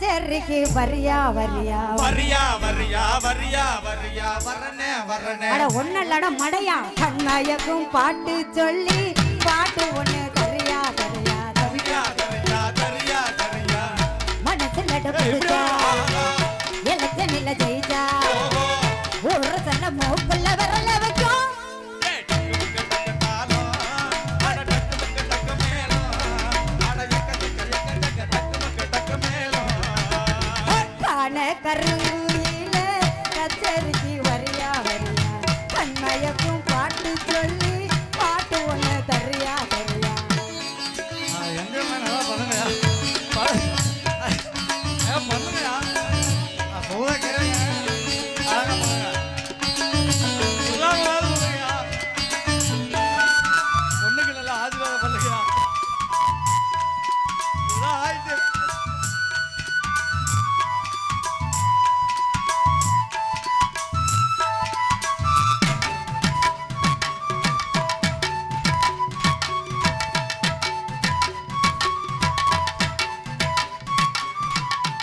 கச்சேரிக்கு வரியா வரியா வரியா வரியா வரியா வரியா வரனே வரனே அட ஒன்னல்லட மடையா கண்ணாயக்கும் பாட்டு சொல்லி பாட்டு ஒண்ணு தரியா தரியா தரியா தரியா தரியா தரியா மனசுல டப்புச்சா எலெக்ஷன்ல ஜெயிச்சா ஒரு சன்ன மூக்குள்ள வரல வைக்கும் கருவியில கச்சேரிக்கு வரியா வரியா கண்மயக்கும் பாட்டு சொல்லி பாட்டு ஒண்ணு தரியா தரியா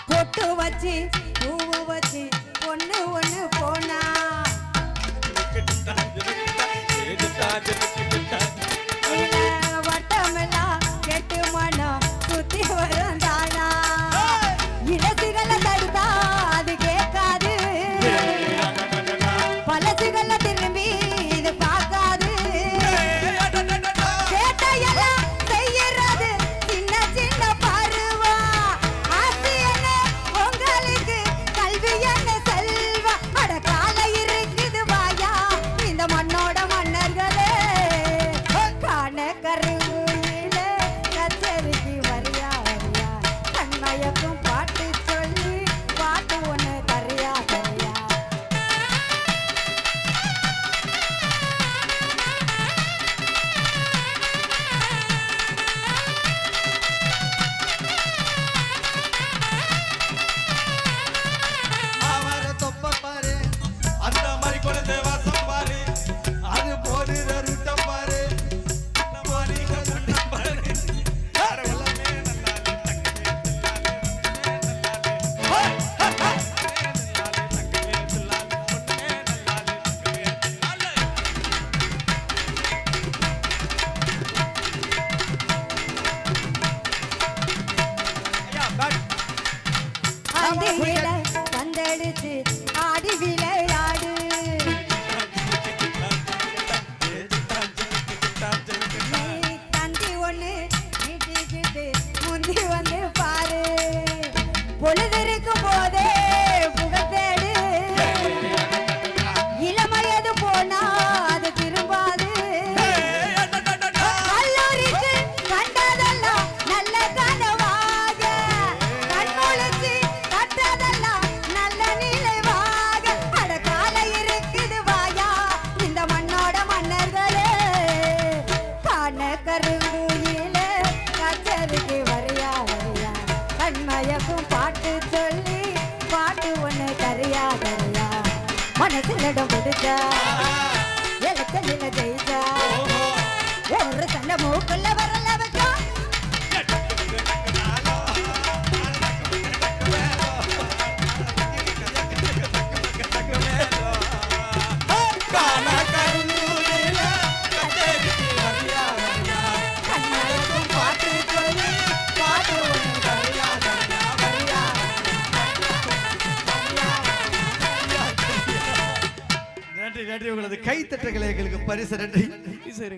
பொட்டு வச்சு பூவு வச்சு பொண்ணு ஒண்ணு போனா வட்டமெல்லாம் கெட்டு மனம் சுத்தி வரும் தானா இலசுகளை தடுத்தா அது கேட்காது பலசுகளை திரும்பி இது பார்க்காது கேட்டையெல்லாம் செய்யறது சின்ன சின்ன பருவா ஆசி என்ன உங்களுக்கு கல்வி என்ன செல்வா அட கால இருக்குது வாயா இந்த மண்ணோட மன்னர்களே காண கருவியில கச்சேரிக்கு வரியா வரியா கண்மயக்கும் பாட்டு சொல்லி பாட்டு ஒண்ணு தரியா தரியா அவரை தொப்ப பாரு அந்த மாதிரி குழந்தை வாசம் பாரு அது போடுற ரூட்ட பாரு அந்த மாதிரி குழந்தை பாரு யார உள்ளமே நல்லாலே தங்கமே நல்லாலே பொண்ணே நல்லாலே ஐயா பேக் அந்தியில வந்தெடுத்து ஆடி விளையாடு நீ தந்தி ஒண்ணு நீட்டிக்கிட்டு முந்தி வந்து பாரு பொழுதிருக்கும் போதே புகழ் தேடு இளமையது போனா அது திரும்பாது கல்லூரிக்கு கண்டதெல்லாம் நல்ல கனவாக கண்முழிச்சு கற்றதெல்லாம் நல்ல நிலைவாக அட காலை இருக்குது வாயா இந்த மண்ணோட மன்னர்களே காண கருங்குயில கச்சேரிக்கு வரியா வரியா கண்மயக்கும் பாட்டு சொல்லி பாட்டு ஒண்ணு தரியா தரியா மனசுலடம் பிடிச்சா எலெக்ஷன்ல ஜெயிச்சா ஒரு சண்டை மூக்குள்ள வரல வச்சா கண்மயக்கும் பாட்டு சொல்லி பாட்டு ஒண்ணு தரியா தரியா தரியா நன்றி நன்றி உங்களது கைத்தட்டங்களை எங்களுக்கு பரிசு நன்றி இசை